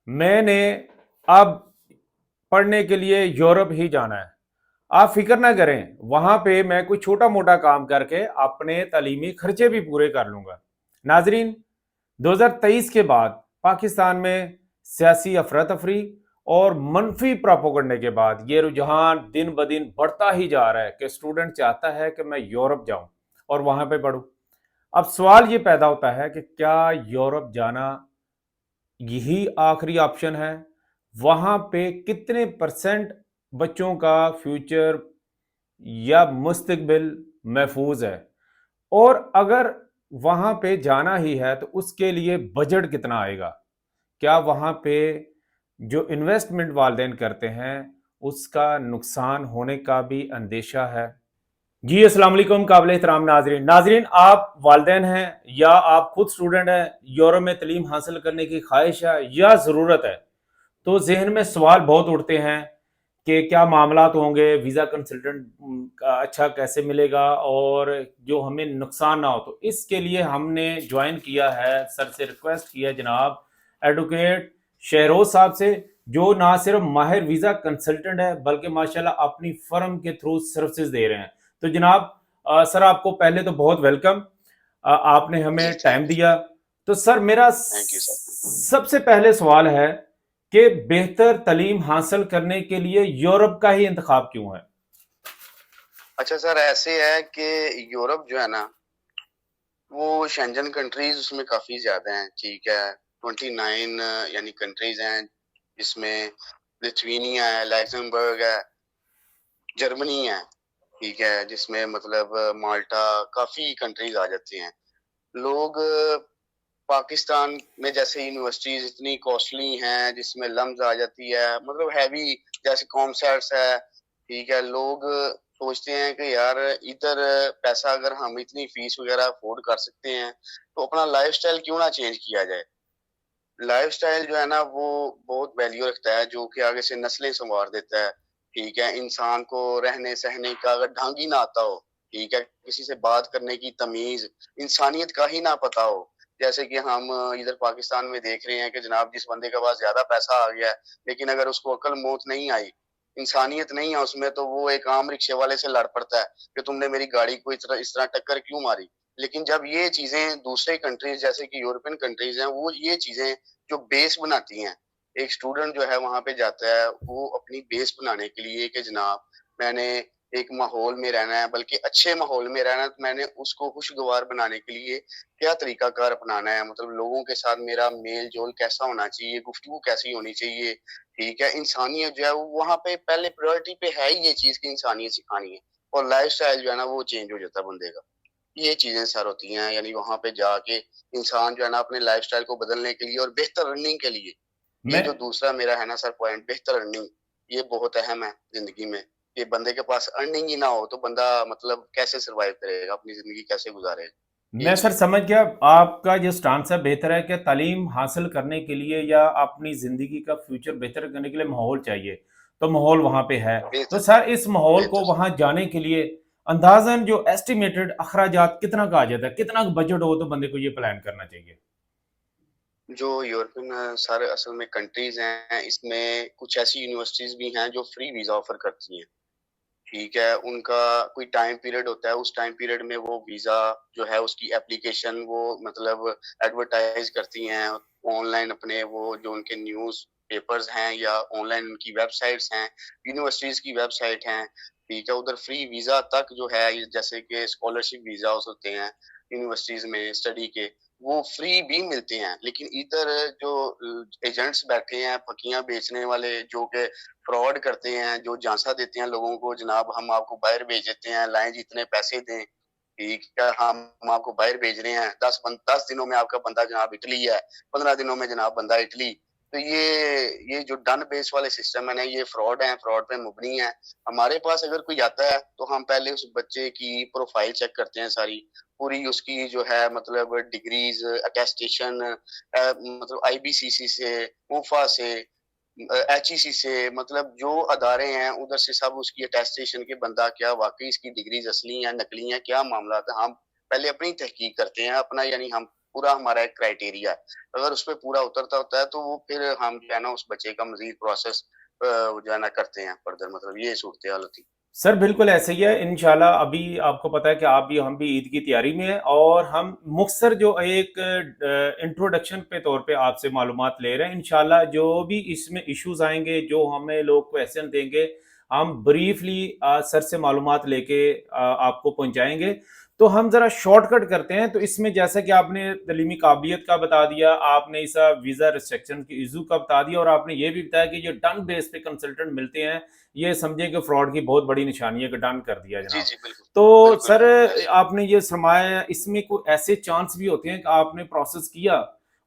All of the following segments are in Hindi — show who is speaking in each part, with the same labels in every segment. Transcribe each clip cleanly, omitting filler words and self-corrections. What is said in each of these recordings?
Speaker 1: मैंने अब पढ़ने के लिए यूरोप ही जाना है। आप फिक्र ना करें, वहां पे मैं कोई छोटा मोटा काम करके अपने तालीमी खर्चे भी पूरे कर लूंगा। नाजरीन, 2023 के बाद पाकिस्तान में सियासी अफरा तफरी और मनफी प्रोपोगंडे के बाद ये रुझान दिन ब दिन बढ़ता ही जा रहा है कि स्टूडेंट चाहता है कि मैं यूरोप जाऊं और वहां पे पढूं। अब सवाल ये पैदा होता है कि क्या यूरोप जाना यही आखिरी ऑप्शन है? वहां पे कितने परसेंट बच्चों का फ्यूचर या मुस्तकबिल महफूज है? और अगर वहां पे जाना ही है तो उसके लिए बजट कितना आएगा? क्या वहां पे जो इन्वेस्टमेंट वालदेन करते हैं उसका नुकसान होने का भी अंदेशा है? जी अस्सलाम वालेकुम काबिल एहतराम नाजरीन। नाजरीन, आप वालदेन हैं या आप खुद स्टूडेंट हैं, यूरोप में तलीम हासिल करने की ख्वाहिश है या ज़रूरत है, तो जहन में सवाल बहुत उठते हैं कि क्या मामलात होंगे, वीज़ा कंसल्टेंट का अच्छा कैसे मिलेगा और जो हमें नुकसान ना हो। तो इसके लिए हमने ज्वाइन किया है, सर से रिक्वेस्ट किया जनाब एडवोकेट शहरोज साहब से, जो ना सिर्फ माहिर वीज़ा कंसल्टेंट है बल्कि माशाल्लाह अपनी फर्म के थ्रू सर्विसेज दे रहे हैं। तो जनाब सर, आपको पहले तो बहुत वेलकम, आपने
Speaker 2: जी,
Speaker 1: हमें टाइम
Speaker 2: थैंक यू
Speaker 1: दिया। तो सर, मेरा
Speaker 2: थैंक यू सर।
Speaker 1: सबसे पहले सवाल है कि बेहतर तालीम हासिल करने के लिए यूरोप का ही इंतखाब क्यों है?
Speaker 2: अच्छा सर, ऐसे है कि यूरोप जो है ना, वो शेंजन कंट्रीज उसमें काफ़ी ज़्यादा हैं, ठीक है? 29 यानी कंट्रीज़ हैं, जिसमें लिथुआनिया है, लक्ज़मबर्ग है, जर्मनी है, ठीक है? जिसमें मतलब माल्टा, काफ़ी कंट्रीज़ आ जाती हैं। लोग पाकिस्तान में जैसे यूनिवर्सिटीज़ इतनी कॉस्टली हैं, जिसमें लम्स आ जाती है, मतलब हैवी, जैसे कॉमसैट्स है, ठीक है? लोग सोचते हैं कि यार इधर पैसा अगर हम इतनी फीस वगैरह अफ़ोर्ड कर सकते हैं, तो अपना लाइफ़स्टाइल क्यों ना चेंज किया जाए? लाइफ़स्टाइल जो है ना वो बहुत वैल्यू रखता है, जो कि आगे से नस्लें सँवार देता है, ठीक है? इंसान को रहने-सहने का अगर ढंग ही ना आता हो, ठीक है? किसी से बात करने की तमीज़, इंसानियत का ही ना पता हो, जैसे कि हम इधर पाकिस्तान में देख रहे हैं कि जनाब जिस बंदे के पास ज़्यादा पैसा आ गया है, लेकिन अगर उसको अक्ल मौत नहीं आई, इंसानियत नहीं है उसमें, तो वो एक आम रिक्शे वाले से लड़ पड़ता है कि तुमने मेरी गाड़ी को इस तरह टक्कर क्यों मारी? लेकिन जब ये चीज़ें दूसरे कंट्रीज़ जैसे कि यूरोपियन कंट्रीज़ हैं, वो ये चीज़ें जो बेस बनाती हैं, एक स्टूडेंट जो है वहाँ पे जाता है, वो अपनी बेस बनाने के लिए कि जनाब मैंने एक माहौल में रहना है, बल्कि अच्छे माहौल में रहना है, तो मैंने उसको खुशगवार बनाने के लिए क्या तरीकाकार अपनाना है, मतलब लोगों के साथ मेरा मेल-जोल कैसा होना चाहिए, गुफ्तगू कैसी होनी चाहिए, ठीक है? इंसानियत जो है वो वहाँ पे पहले प्रायोरिटी पे है ही ये चीज़ कि इंसानियत सिखानी है, और लाइफ़स्टाइल जो है ना वो चेंज हो जाता है बंदे का। ये चीज़ें सर होती हैं, यानी वहाँ पे जाके इंसान जो है ना अपने लाइफ़स्टाइल को बदलने के लिए और बेहतर अर्निंग के लिए, ये
Speaker 1: मैं
Speaker 2: जो दूसरा मेरा है ना सर पॉइंट, बेहतर अर्निंग, ये बहुत अहम है ज़िंदगी में, कि बंदे के पास अर्निंग ही ना हो तो बंदा मतलब कैसे सर्वाइव करेगा, अपनी ज़िंदगी कैसे गुज़ारेगा? ये
Speaker 1: मैं सर
Speaker 2: चीज़ है।
Speaker 1: समझ गया। आपका जो स्टांस है बेहतर है कि तालीम हासिल करने के लिए या अपनी ज़िंदगी का फ्यूचर बेहतर करने के लिए माहौल चाहिए, तो माहौल वहाँ पे है। तो
Speaker 2: बेहतर
Speaker 1: सर, इस माहौल को
Speaker 2: बेहतर सर।
Speaker 1: वहाँ जाने के लिए अंदाज़न जो एस्टिमेटेड अखराजात कितना का आ जाता है? कितना बजट हो तो बंदे को ये प्लान करना चाहिए?
Speaker 2: जो यूरोपियन सर असल में कंट्रीज़ हैं, इसमें कुछ ऐसी यूनिवर्सिटीज़ भी हैं जो फ्री वीज़ा ऑफ़र करती हैं। ठीक है, उनका कोई टाइम पीरियड होता है, उस टाइम पीरियड में वो वीज़ा जो है उसकी एप्लीकेशन वो मतलब एडवर्टाइज़ करती हैं, ऑनलाइन अपने वो जो उनके न्यूज़ पेपर्स हैं या ऑनलाइन उनकी वेबसाइट्स हैं, यूनिवर्सिटीज़ की वेबसाइट हैं, ठीक है? उधर फ्री वीज़ा तक जो है ये जैसे कि स्कॉलरशिप वीज़ास होते हैं यूनिवर्सिटीज़ में स्टडी के, वो फ्री भी मिलते हैं। लेकिन इधर जो एजेंट्स बैठे हैं, फकियाँ बेचने वाले जो कि फ्रॉड करते हैं, जो झांसा देते हैं लोगों को, जनाब हम आपको बाहर भेज देते हैं, लाएँ जी इतने पैसे दें, ठीक है, हम आपको बाहर भेज रहे हैं, 10 दिनों में आपका बंदा जनाब इटली है, 15 दिनों में जनाब बंदा इटली। तो ये जो डन बेस वाले सिस्टम है ना, ये फ्रॉड हैं, फ्रॉड पे मुबनी हैं। हमारे पास अगर कोई आता है, तो हम पहले उस बच्चे की प्रोफाइल चेक करते हैं सारी, पूरी उसकी जो है मतलब डिग्रीज़, अटेस्टेशन मतलब आईबीसीसी से, उफ़ा से एचईसी से, मतलब जो अदारे हैं उधर से सब उसकी अटेस्टेशन के बंदा क्या वाक़ई इसकी डिग्रीज़ असली हैं, नकली हैं, क्या मामलात हैं, हम पहले अपनी तहकीक करते हैं, अपना यानी हम पूरा हमारा एक क्राइटेरिया है, अगर उस पे पूरा उतरता होता है तो वो फिर हम जो है ना उस बच्चे का मजीद प्रोसेस जो है ना करते हैं फर्दर, मतलब ये सूरत हाल होती
Speaker 1: सर बिल्कुल ऐसे ही है इंशाल्लाह। अभी आपको पता है कि आप भी हम भी ईद की तैयारी में हैं और हम मुख्तसर जो एक इंट्रोडक्शन पे तौर पे आपसे मालूमात ले रहे हैं। इंशाल्लाह जो भी इसमें इश्यूज आएंगे, जो हमें लोग क्वेश्चन देंगे, हम ब्रीफली सर से मालूमात लेके आपको पहुंचाएंगे। तो हम जरा शॉर्टकट करते हैं। तो इसमें जैसा कि आपने तलीमी काबिलियत का बता दिया, आपने इस वीज़ा रिस्ट्रिक्शन की इशू का बता दिया, और आपने ये भी बताया कि जो डन बेस पे कंसल्टेंट मिलते हैं, ये समझे कि फ्रॉड की बहुत बड़ी निशानी है, कि डन कर दिया
Speaker 2: जी
Speaker 1: जनाब।
Speaker 2: जी बिल्कुल
Speaker 1: तो
Speaker 2: बिल्कुल
Speaker 1: सर
Speaker 2: बिल्कुल ऐसे
Speaker 1: आपने ये सरमाया, इसमें कोई ऐसे चांस भी होते हैं कि आपने प्रोसेस किया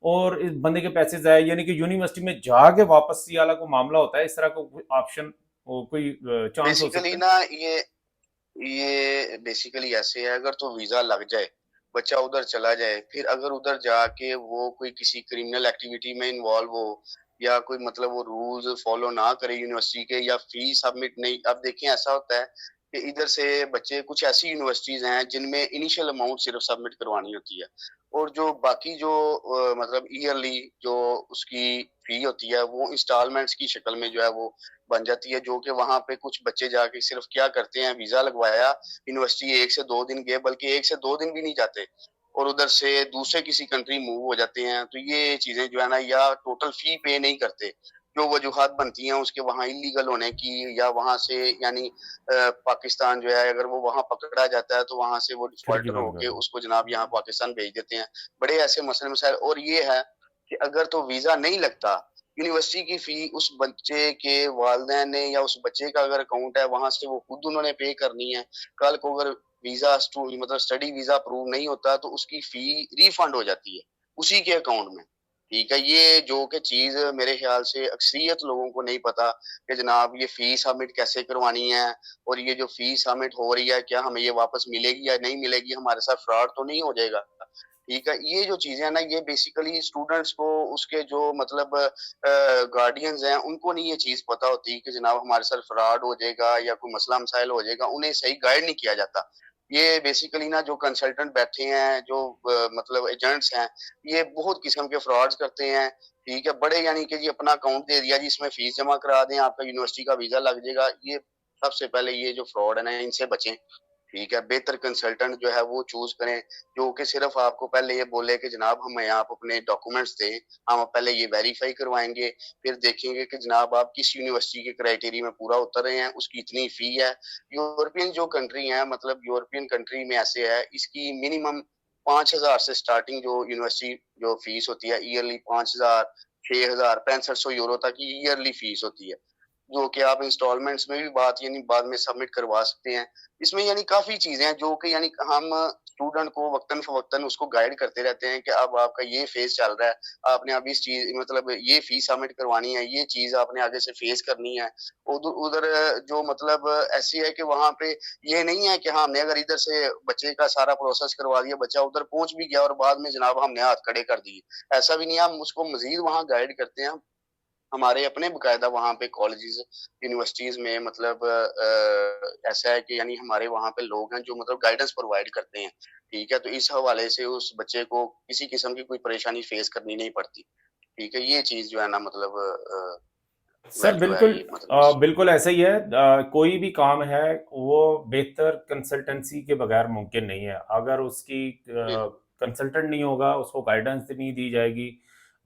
Speaker 1: और इस बंदे के पैसे जाए, यानी कि यूनिवर्सिटी में जाके वापस सी वाला कोई मामला होता है, इस तरह का कोई ऑप्शन, कोई चांस हो
Speaker 2: बेसिकली
Speaker 1: सकता है?
Speaker 2: ना ये बेसिकली ऐसे है, अगर तो वीजा लग जाए, बच्चा उधर चला जाए, फिर अगर उधर जाके वो कोई किसी क्रिमिनल एक्टिविटी में इन्वॉल्व हो या कोई मतलब वो रूल्स फॉलो ना करे यूनिवर्सिटी के, या फी सबमिट नहीं, अब देखें ऐसा होता है कि इधर से बच्चे, कुछ ऐसी यूनिवर्सिटीज हैं जिनमें इनिशियल अमाउंट सिर्फ सबमिट करवानी होती है, और जो बाकी जो मतलब ईयरली जो उसकी फी होती है वो इंस्टॉलमेंट्स की शक्ल में जो है वो बन जाती है, जो कि वहां पे कुछ बच्चे जाके सिर्फ क्या करते हैं, वीजा लगवाया, यूनिवर्सिटी 1 से 2 दिन गए, बल्कि 1 से 2 दिन भी नहीं जाते, और उधर से दूसरे किसी कंट्री मूव हो जाते हैं। तो ये चीजें जो है ना, या टोटल फी पे नहीं करते, जो वजूहत बनती हैं उसके वहाँ इलीगल होने की, या वहां से यानी पाकिस्तान जो है, अगर वो वहां पकड़ा जाता है तो वहां से वो
Speaker 1: खिड़की
Speaker 2: डिफॉल्टर
Speaker 1: बंद कर
Speaker 2: होके
Speaker 1: दो।
Speaker 2: उसको जनाब यहाँ पाकिस्तान भेज देते हैं। बड़े ऐसे मसले मसाइल, और ये है कि अगर तो वीजा नहीं लगता, यूनिवर्सिटी की फी उस बच्चे के वालिदैन ने या उस बच्चे का अगर अकाउंट है वहां से वो खुद उन्होंने पे करनी है। कल को अगर वीजा मतलब स्टडी वीजा अप्रूव नहीं होता तो उसकी फी रिफंड हो जाती है उसी के अकाउंट में। ठीक है, ये जो कि चीज मेरे ख्याल से अक्सरियत लोगों को नहीं पता कि जनाब ये फी सबमिट कैसे करवानी है, और ये जो फी सबमिट हो रही है क्या हमें ये वापस मिलेगी या नहीं मिलेगी, हमारे साथ फ्रॉड तो नहीं हो जाएगा। ठीक है, ये जो चीजें हैं ना, ये बेसिकली स्टूडेंट्स को, उसके जो मतलब गार्डियंस हैं, उनको नहीं ये चीज पता होती कि जनाब हमारे साथ फ्रॉड हो जाएगा या कोई मसला मसाइल हो जाएगा, उन्हें सही गाइड नहीं किया जाता। ये बेसिकली ना जो कंसल्टेंट बैठे हैं, जो मतलब एजेंट्स हैं, ये बहुत किस्म के फ्रॉड्स करते हैं। ठीक है, बड़े यानी कि जी अपना अकाउंट दे दिया जी, इसमें फीस जमा करा दें, आपका यूनिवर्सिटी का वीजा लग जाएगा। ये सबसे पहले ये जो फ्रॉड है ना, इनसे बचें। ठीक है, बेहतर कंसल्टेंट जो है वो चूज करें, जो कि सिर्फ आपको पहले ये बोले कि जनाब हमें आप अपने डॉक्यूमेंट्स दें, हम पहले ये वेरीफाई करवाएंगे, फिर देखेंगे कि जनाब आप किस यूनिवर्सिटी के क्राइटेरिया में पूरा उतर रहे हैं, उसकी इतनी फी है। यूरोपियन जो कंट्री है, मतलब यूरोपियन कंट्री में ऐसे है, इसकी मिनिमम 5,000 से स्टार्टिंग जो यूनिवर्सिटी जो फीस होती है ईयरली, 5,000, 6,000, 6500 यूरो तक की ईयरली फीस होती है, जो कि आप इंस्टॉलमेंट्स में भी बात यानी बाद में सबमिट करवा सकते हैं। इसमें यानी काफ़ी चीज़ें हैं जो कि यानी हम स्टूडेंट को वक़्तन-फ़वक़्तन उसको गाइड करते रहते हैं कि अब आपका ये फ़ेज़ चल रहा है, आपने अब इस चीज़ मतलब ये फ़ीस सबमिट करवानी है, ये चीज़ आपने आगे से फ़ेस करनी है। उधर उधर जो मतलब ऐसी है कि वहाँ पे ये नहीं है कि हाँ, हमने अगर इधर से बच्चे का सारा प्रोसेस करवा दिया, बच्चा उधर पहुँच भी गया और बाद में जनाब हमने हाथ खड़े कर दिए। ऐसा भी नहीं है, हम उसको मज़ीद वहाँ गाइड करते हैं। हमारे अपने बकायदा वहाँ पे कॉलेजेस, यूनिवर्सिटीज में मतलब ऐसा है कि यानी हमारे वहाँ पे लोग हैं जो मतलब गाइडेंस प्रोवाइड करते हैं। ठीक है, तो इस हवाले से उस बच्चे को किसी किस्म की कोई परेशानी फेस करनी नहीं पड़ती। ठीक है, ये चीज जो है ना मतलब
Speaker 1: सर
Speaker 2: वैल्यू है
Speaker 1: बिल्कुल,
Speaker 2: ये मतलब इस।
Speaker 1: बिल्कुल ऐसा ही है। कोई भी काम है वो बेहतर कंसल्टेंसी के बगैर मुमकिन नहीं है। अगर उसकी
Speaker 2: बिल्कुल
Speaker 1: कंसल्टेंट नहीं होगा, उसको गाइडेंस नहीं दी जाएगी,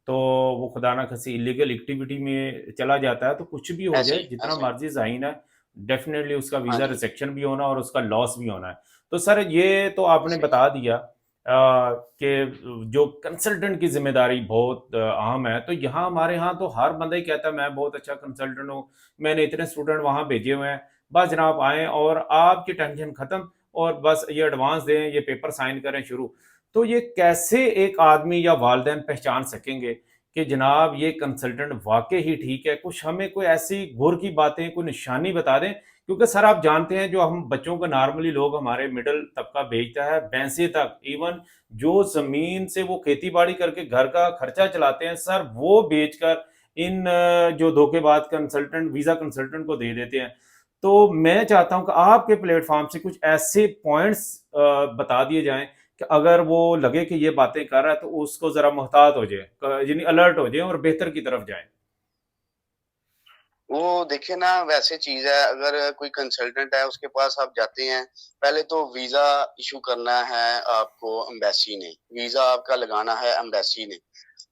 Speaker 1: तो वो खुदा ना किसी इलीगल एक्टिविटी में चला जाता है। तो कुछ भी हो
Speaker 2: ऐसे
Speaker 1: जाए,
Speaker 2: ही
Speaker 1: जितना
Speaker 2: ऐसे ही।
Speaker 1: मर्जी जाहिन है, डेफिनेटली उसका
Speaker 2: हाँ
Speaker 1: वीज़ा
Speaker 2: जी।
Speaker 1: रिजेक्शन भी होना और उसका लॉस भी होना है। तो सर ये तो आपने
Speaker 2: सही
Speaker 1: बता
Speaker 2: है।
Speaker 1: दिया कि जो कंसल्टेंट की जिम्मेदारी बहुत अहम है। तो यहाँ हमारे यहाँ तो हर बंदा ही कहता है मैं बहुत अच्छा कंसल्टेंट हूँ, मैंने इतने स्टूडेंट वहाँ भेजे हुए हैं, बस जनाब आएँ और आपकी टेंशन ख़त्म, और बस ये एडवांस दें, ये पेपर साइन करें, शुरू। तो ये कैसे एक आदमी या वालिदैन पहचान सकेंगे कि जनाब ये कंसल्टेंट वाकई ही ठीक है? कुछ हमें कोई ऐसी घोर की बातें, कोई निशानी बता दें। क्योंकि सर आप जानते हैं, जो हम बच्चों को नॉर्मली लोग, हमारे मिडिल तबका भेजता है, भैंसे तक, इवन जो जमीन से वो खेती बाड़ी करके घर का खर्चा चलाते हैं सर, वो बेचकर इन जो धोखेबाज कंसल्टेंट, वीजा कंसल्टेंट को दे देते हैं। तो मैं चाहता हूं कि आपके प्लेटफॉर्म से कुछ ऐसे पॉइंट्स बता दिए जाएं कि अगर वो लगे कि ये बातें कर रहा है तो उसको जरा मुहतात हो जाए, यानी अलर्ट हो जाए और बेहतर की तरफ जाए?
Speaker 2: वो देखिए ना, वैसे चीज है, अगर कोई कंसल्टेंट है उसके पास आप जाते हैं, पहले तो वीजा इशू करना है आपको एम्बेसी ने, वीजा आपका लगाना है एम्बेसी ने।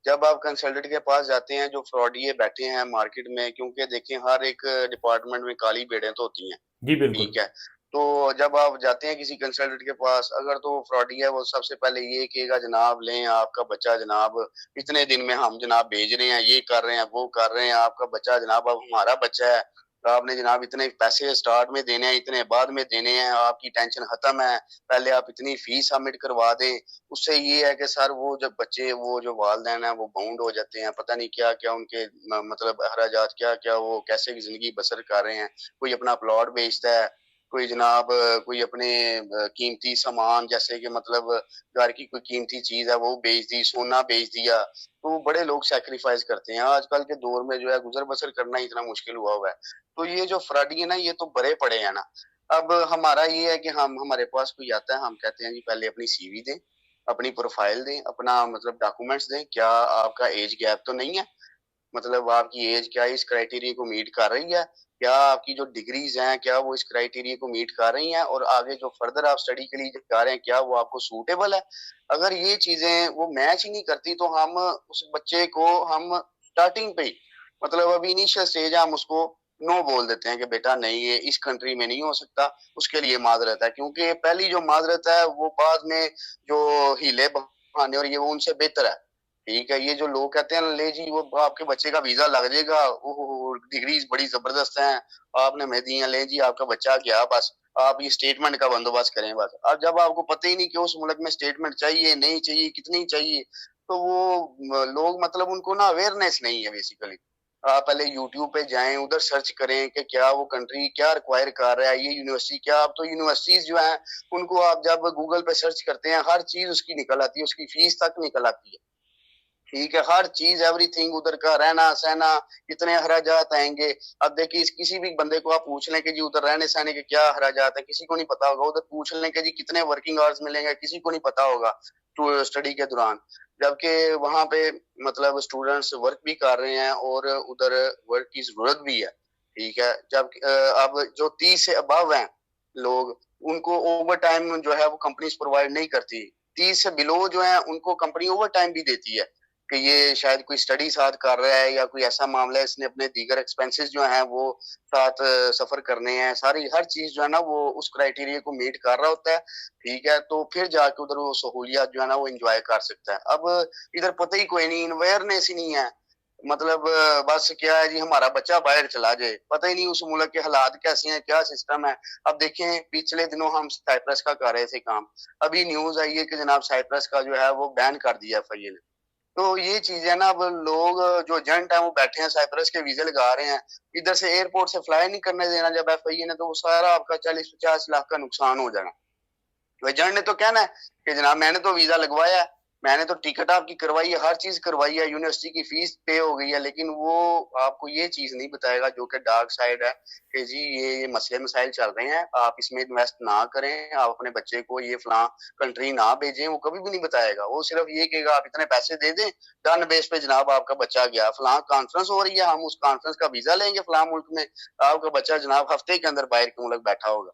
Speaker 2: जब आप कंसल्टेंट के पास जाते हैं, जो फ्रॉडिये बैठे हैं मार्केट में, क्योंकि देखिए हर एक डिपार्टमेंट में काली भेड़ें तो होती हैं,
Speaker 1: जी बिल्कुल।
Speaker 2: ठीक है। तो जब आप जाते हैं किसी कंसल्टेंट के पास, अगर तो फ्रॉडी है, वो सबसे पहले ये कहेगा जनाब लें आपका बच्चा जनाब, इतने दिन में हम जनाब भेज रहे हैं, ये कर रहे हैं, वो कर रहे हैं, आपका बच्चा जनाब अब हमारा बच्चा है, तो आपने जनाब इतने पैसे स्टार्ट में देने हैं, इतने बाद में देने हैं, आपकी टेंशन खत्म है, पहले आप इतनी फीस सबमिट करवा दें। उससे ये है कि सर वो जब बच्चे, वो जो वालदैन है वो बाउंड हो जाते हैं, पता नहीं क्या क्या उनके मतलब अखराजात, क्या क्या वो कैसे जिंदगी बसर कर रहे हैं। कोई अपना प्लॉट बेचता है, कोई जनाब कोई अपने कीमती सामान, जैसे कि मतलब घर की कोई कीमती चीज है वो बेच दी, सोना बेच दिया। तो बड़े लोग सैक्रिफाइस करते हैं, आजकल के दौर में जो है गुजर बसर करना इतना मुश्किल हुआ हुआ है। तो ये जो फ्रॉडी है ना, ये तो बड़े पड़े हैं ना। अब हमारा ये है कि हम, हमारे पास कोई आता है, हम कहते हैं जी पहले अपनी सीवी दें, अपनी प्रोफाइल दें, अपना मतलब डॉक्यूमेंट्स दें, क्या आपका एज गैप तो नहीं है, मतलब आपकी एज क्या इस क्राइटेरिया को मीट कर रही है, क्या आपकी जो डिग्रीज हैं क्या वो इस क्राइटेरिया को मीट कर रही हैं, और आगे जो फर्दर आप स्टडी के लिए जा रहे हैं क्या वो आपको सूटेबल है। अगर ये चीजें वो मैच ही नहीं करती, तो हम उस बच्चे को, हम स्टार्टिंग पे ही, मतलब अभी इनिशियल स्टेज है, हम उसको नो बोल देते हैं कि बेटा नहीं, ये इस कंट्री में नहीं हो सकता, उसके लिए माजरत है, क्योंकि पहली जो माजरत है वो बाद में जो हीले बहाने और ये वो उनसे बेहतर है। ठीक है, ये जो लोग कहते हैं ना, ले जी वो आपके बच्चे का वीजा लग जाएगा, ओहो डिग्रीज बड़ी जबरदस्त हैं, आपने हमें दी हैं, ले जी आपका बच्चा गया, बस आप ये स्टेटमेंट का बंदोबस्त करें बस। अब जब आपको पता ही नहीं कि उस मुल्क में स्टेटमेंट चाहिए नहीं चाहिए, कितनी चाहिए, तो वो लोग मतलब उनको ना अवेयरनेस नहीं है बेसिकली। आप पहले यूट्यूब पे जाएं, उधर सर्च करें कि क्या वो कंट्री क्या रिक्वायर कर रहा है, ये यूनिवर्सिटी क्या, अब तो यूनिवर्सिटीज जो हैं उनको आप जब गूगल पे सर्च करते हैं हर चीज उसकी निकल आती है, उसकी फीस तक निकल आती है, ठीक है, हर चीज एवरीथिंग, उधर का रहना सहना, कितने अखराजात आएंगे। अब देखिए किसी भी बंदे को आप पूछ लें कि जी उधर रहने सहने के क्या अखराजात है, किसी को नहीं पता होगा। उधर पूछ लें कि जी कितने वर्किंग आवर्स मिलेंगे, किसी को नहीं पता होगा टू स्टडी के दौरान। जबकि वहां पे मतलब स्टूडेंट्स वर्क भी कर रहे हैं और उधर वर्क की जरूरत भी है, ठीक है। जब अब जो 30 से अबव हैं लोग, उनको ओवर टाइम जो है वो कंपनीज प्रोवाइड नहीं करती। 30 से बिलो जो है उनको कंपनी ओवर टाइम भी देती है, कि ये शायद कोई स्टडी साथ कर रहा है या कोई ऐसा मामला है, इसने अपने दीगर एक्सपेंसेस जो हैं वो साथ सफर करने हैं, सारी हर चीज जो है ना वो उस क्राइटेरिया को मीट कर रहा होता है, ठीक है। तो फिर जाके उधर वो सहूलियत जो है ना वो एंजॉय कर सकता है। अब इधर पता ही कोई नहीं, अवेयरनेस ही नहीं है, मतलब बस क्या है जी हमारा बच्चा बाहर चला जाए, पता ही नहीं उस मुल्क के हालात कैसे हैं, क्या सिस्टम है। अब देखें पिछले दिनों हम साइप्रस का कर रहे थे काम, अभी न्यूज आई है कि जनाब साइप्रस का जो है वो बैन कर दिया FIA ने। तो ये चीजें ना, अब लोग जो एजेंट है वो बैठे हैं साइप्रस के वीजे लगा रहे हैं, इधर से एयरपोर्ट से फ्लाई नहीं करने देना जब FIA ने, तो वो सारा आपका 40-50 लाख का नुकसान हो जाना। तो एजेंट ने तो कहना है कि जनाब मैंने तो वीजा लगवाया है, मैंने तो टिकट आपकी करवाई है, हर चीज करवाई है, यूनिवर्सिटी की फीस पे हो गई है, लेकिन वो आपको ये चीज नहीं बताएगा जो कि डार्क साइड है, कि जी ये मसले मसाइल चल रहे हैं, आप इसमें इन्वेस्ट ना करें, आप अपने बच्चे को ये फलां कंट्री ना भेजें, वो कभी भी नहीं बताएगा। वो सिर्फ ये कहेगा आप इतने पैसे दे दें, डन बेस पे जनाब आपका बच्चा गया, फलां कॉन्फ्रेंस हो रही है, हम उस कॉन्फ्रेंस का वीजा लेंगे फलां मुल्क में, आपका बच्चा जनाब हफ्ते के अंदर बाहर के मुल्क बैठा होगा।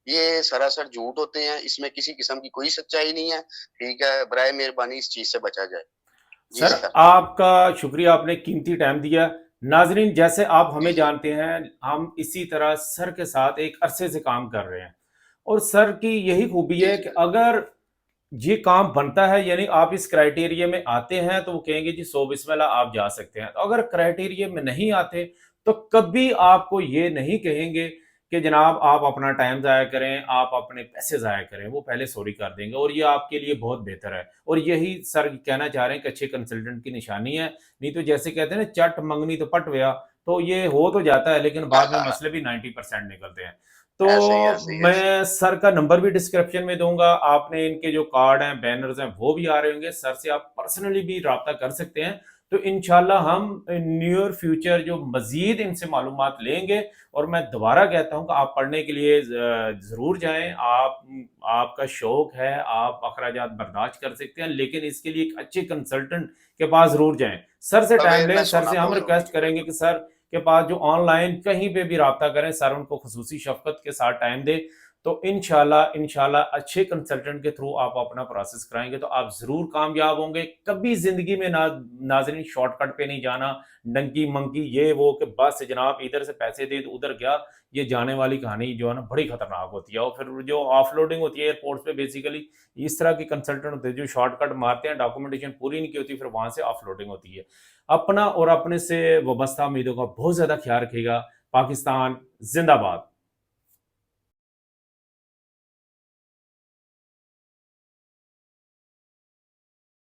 Speaker 2: ये सरासर झूठ होते हैं, इसमें किसी किस्म की कोई सच्चाई नहीं है, ठीक है। बराए मेहरबानी इस चीज से बचा जाए। जी
Speaker 1: सर
Speaker 2: सर।
Speaker 1: आपका शुक्रिया, आपने कीमती टाइम दिया। नाजरीन, जैसे आप
Speaker 2: जी
Speaker 1: हमें
Speaker 2: जी।
Speaker 1: जानते हैं, हम इसी तरह सर के साथ एक अरसे से काम कर रहे हैं, और सर की यही खूबी
Speaker 2: जी
Speaker 1: है
Speaker 2: जी।
Speaker 1: कि अगर ये काम बनता है, यानी आप इस क्राइटेरिया में आते हैं, तो वो कहेंगे जी सो बिस्मिल्लाह आप जा सकते हैं। तो अगर क्राइटेरिया में नहीं आते तो कभी आपको ये नहीं कहेंगे कि जनाब आप अपना टाइम ज़ाया करें, आप अपने पैसे ज़ाया करें, वो पहले सॉरी कर देंगे, और ये आपके लिए बहुत बेहतर है। और यही सर कहना चाह रहे हैं कि अच्छे कंसल्टेंट की निशानी है। नहीं तो जैसे कहते हैं ना, चट मंगनी तो पट गया, तो ये हो तो जाता है लेकिन बाद में मसले भी 90% निकलते हैं।
Speaker 2: ऐसे ही
Speaker 1: तो
Speaker 2: ऐसे ही ऐसे
Speaker 1: मैं सर का नंबर भी डिस्क्रिप्शन में दूंगा, आपने इनके जो कार्ड हैं बैनर्स हैं वो भी आ रहे होंगे, सर से आप पर्सनली भी रब्ता कर सकते हैं। तो इंशाल्लाह हम नियर फ्यूचर जो मजीद इनसे मालूमात लेंगे। और मैं दोबारा कहता हूं कि आप पढ़ने के लिए ज़रूर जाएं। आपका शौक है, आप अखराजात बर्दाश्त कर सकते हैं, लेकिन इसके लिए एक अच्छे कंसल्टेंट के पास ज़रूर जाएं। सर से टाइम लें,
Speaker 2: अवेयरनेस
Speaker 1: सर
Speaker 2: होना
Speaker 1: से हम
Speaker 2: बहुत जरूरी
Speaker 1: रिक्वेस्ट
Speaker 2: है,
Speaker 1: करेंगे
Speaker 2: बिल्कुल।
Speaker 1: कि सर के पास जो ऑनलाइन कहीं पे भी रब्ता करें, सर उनको खुसूसी शफकत के साथ टाइम दे। तो इंशाल्लाह अच्छे कंसल्टेंट के थ्रू आप अपना प्रोसेस कराएंगे तो आप जरूर कामयाब होंगे। कभी जिंदगी में नाजरीन शॉर्टकट पे नहीं जाना, डंकी मंकी ये वो कि बस जनाब इधर से पैसे दे तो उधर गया। ये जाने वाली कहानी जो है ना बड़ी खतरनाक होती है। और फिर जो ऑफलोडिंग होती है एयरपोर्ट पे, बेसिकली इस तरह के कंसल्टेंट होते हैं जो शॉर्टकट मारते हैं, डॉक्यूमेंटेशन पूरी नहीं की होती, फिर वहां से ऑफलोडिंग होती है। अपना और अपने से वाबस्ता उम्मीदों का बहुत ज्यादा ख्याल रखिएगा। पाकिस्तान जिंदाबाद।